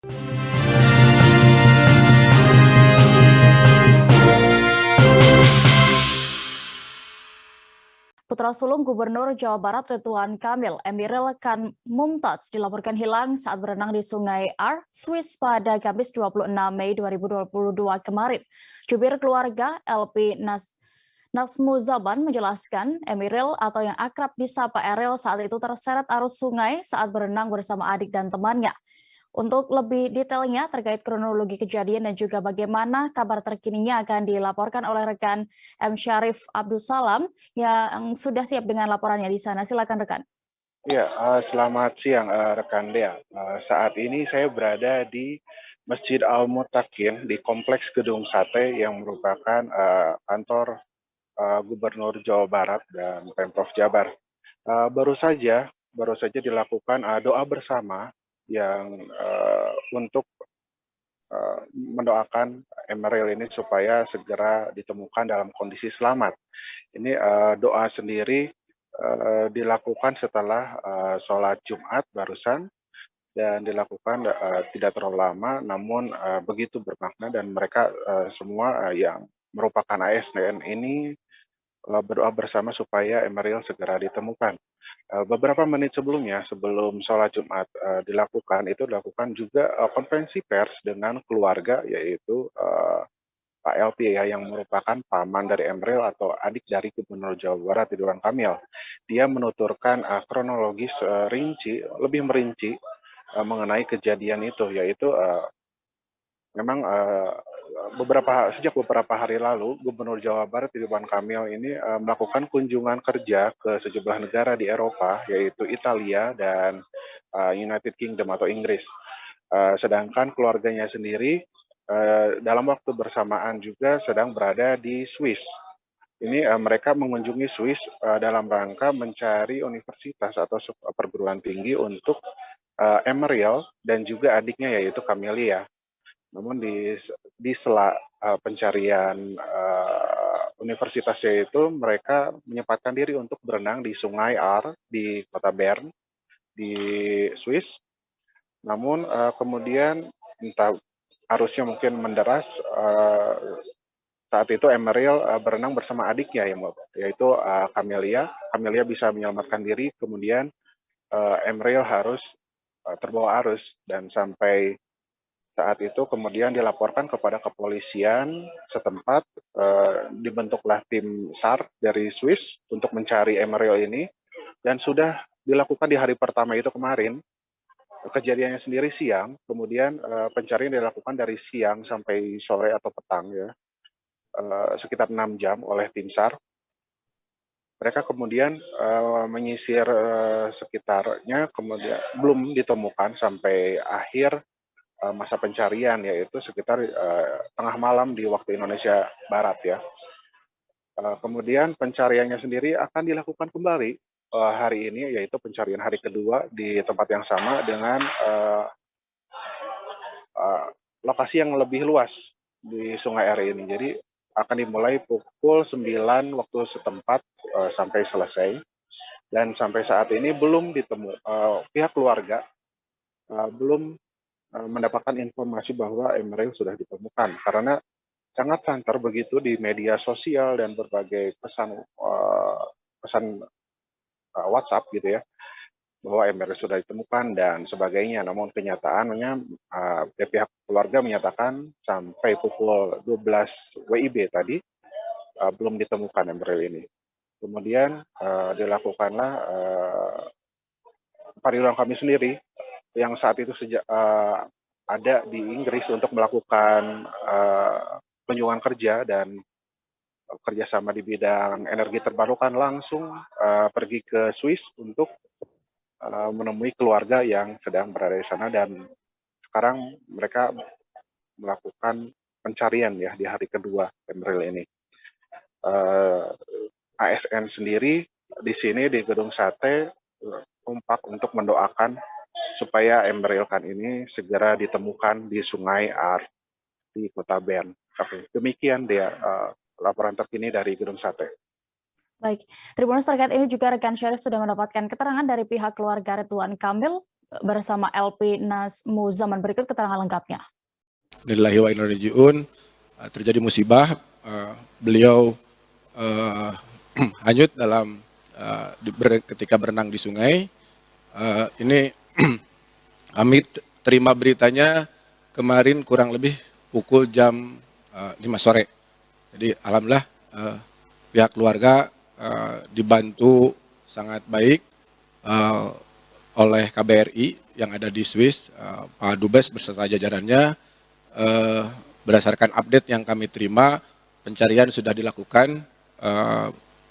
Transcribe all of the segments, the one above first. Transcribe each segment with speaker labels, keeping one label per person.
Speaker 1: Putra sulung Gubernur Jawa Barat Ridwan Kamil, Emiril Khan Mumtaz, dilaporkan hilang saat berenang di Sungai Ar, Swiss pada Kamis 26 Mei 2022 kemarin. Jubir keluarga LP Nasmuzaban menjelaskan Emiril atau yang akrab disapa Eril saat itu terseret arus sungai saat berenang bersama adik dan temannya. Untuk lebih detailnya terkait kronologi kejadian dan juga bagaimana kabar terkininya akan dilaporkan oleh rekan M. Syarif Abdul Salam yang sudah siap dengan laporannya di sana. Silakan rekan.
Speaker 2: Ya, selamat siang rekan Dea. Saat ini saya berada di Masjid Al-Mutakin di Kompleks Gedung Sate yang merupakan kantor Gubernur Jawa Barat dan Pemprov Jabar. Baru saja dilakukan doa bersama yang untuk mendoakan Emeril ini supaya segera ditemukan dalam kondisi selamat. Ini doa sendiri dilakukan setelah sholat Jumat barusan dan dilakukan tidak terlalu lama, namun begitu bermakna dan mereka semua yang merupakan ASN ini berdoa bersama supaya Emeril segera ditemukan. Beberapa menit sebelumnya, sebelum sholat Jumat dilakukan juga konferensi pers dengan keluarga, yaitu Pak LP ya, yang merupakan paman dari Emeril atau adik dari Gubernur Jawa Barat Ridwan Kamil. Dia menuturkan kronologis lebih merinci mengenai kejadian itu, yaitu memang sejak beberapa hari lalu Gubernur Jawa Barat Ridwan Kamil ini melakukan kunjungan kerja ke sejumlah negara di Eropa, yaitu Italia dan United Kingdom atau Inggris. Sedangkan keluarganya sendiri dalam waktu bersamaan juga sedang berada di Swiss. Ini mereka mengunjungi Swiss dalam rangka mencari universitas atau perguruan tinggi untuk Emeril dan juga adiknya yaitu Camelia. Namun di sela pencarian universitasnya itu, mereka menyempatkan diri untuk berenang di Sungai Ar di kota Bern di Swiss. Namun kemudian entah arusnya mungkin menderas, saat itu Emeril berenang bersama adiknya yaitu Camelia. Camelia bisa menyelamatkan diri, kemudian Emeril harus terbawa arus dan sampai saat itu kemudian dilaporkan kepada kepolisian setempat, dibentuklah tim SAR dari Swiss untuk mencari Emeril ini, dan sudah dilakukan di hari pertama itu kemarin. Kejadiannya sendiri siang, kemudian pencarian dilakukan dari siang sampai sore atau petang ya, sekitar 6 jam oleh tim SAR. Mereka kemudian menyisir sekitarnya, kemudian belum ditemukan sampai akhir masa pencarian, yaitu sekitar tengah malam di waktu Indonesia Barat ya. Kemudian pencariannya sendiri akan dilakukan kembali hari ini, yaitu pencarian hari kedua di tempat yang sama dengan lokasi yang lebih luas di Sungai Are ini. Jadi akan dimulai pukul 9 waktu setempat sampai selesai. Dan sampai saat ini belum pihak keluarga belum mendapatkan informasi bahwa Emeril sudah ditemukan, karena sangat santer begitu di media sosial dan berbagai pesan WhatsApp gitu ya, bahwa Emeril sudah ditemukan dan sebagainya. Namun kenyataannya pihak keluarga menyatakan sampai pukul 12 WIB tadi belum ditemukan Emeril ini. Kemudian dilakukanlah Pak Ridwan Kamil sendiri yang saat itu ada di Inggris untuk melakukan kunjungan kerja dan kerjasama di bidang energi terbarukan, langsung pergi ke Swiss untuk menemui keluarga yang sedang berada di sana, dan sekarang mereka melakukan pencarian ya di hari kedua Emeril ini. ASN sendiri di sini di Gedung Sate kompak untuk mendoakan supaya Emeril Khan ini segera ditemukan di Sungai Ar di Kota Bern. Oke, demikian dia laporan terkini dari Gedung Sate.
Speaker 1: Baik, Tribuners terkait ini juga rekan Syarif sudah mendapatkan keterangan dari pihak keluarga Ridwan Kamil bersama LP Nazmu Zaman. Berikut keterangan lengkapnya.
Speaker 3: Lillahi wa inna ilaihi raji'un. Terjadi musibah, beliau hanyut dalam ketika berenang di sungai. Ini kami terima beritanya kemarin kurang lebih pukul jam 5 sore. Jadi alhamdulillah pihak keluarga dibantu sangat baik oleh KBRI yang ada di Swiss, Pak Dubes beserta jajarannya. Berdasarkan update yang kami terima, pencarian sudah dilakukan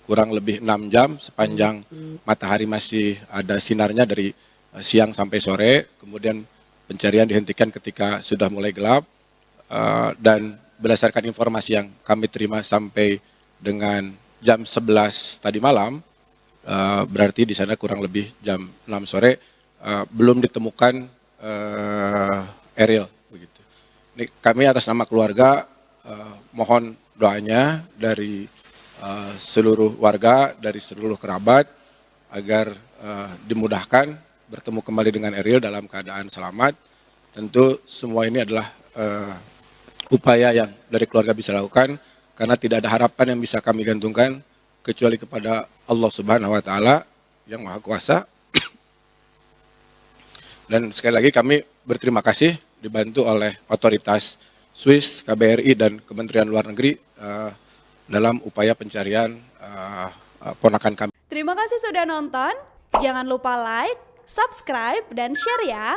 Speaker 3: kurang lebih 6 jam sepanjang matahari masih ada sinarnya dari siang sampai sore. Kemudian pencarian dihentikan ketika sudah mulai gelap, dan berdasarkan informasi yang kami terima sampai dengan jam 11 tadi malam, berarti di sana kurang lebih jam 6 sore belum ditemukan Ariel begitu. Ini kami atas nama keluarga mohon doanya dari seluruh warga, dari seluruh kerabat agar dimudahkan bertemu kembali dengan Ariel dalam keadaan selamat. Tentu semua ini adalah upaya yang dari keluarga bisa lakukan karena tidak ada harapan yang bisa kami gantungkan kecuali kepada Allah Subhanahu wa taala yang Maha Kuasa. Dan sekali lagi kami berterima kasih dibantu oleh otoritas Swiss, KBRI dan Kementerian Luar Negeri dalam upaya pencarian ponakan kami.
Speaker 4: Terima kasih sudah nonton. Jangan lupa like, subscribe dan share ya.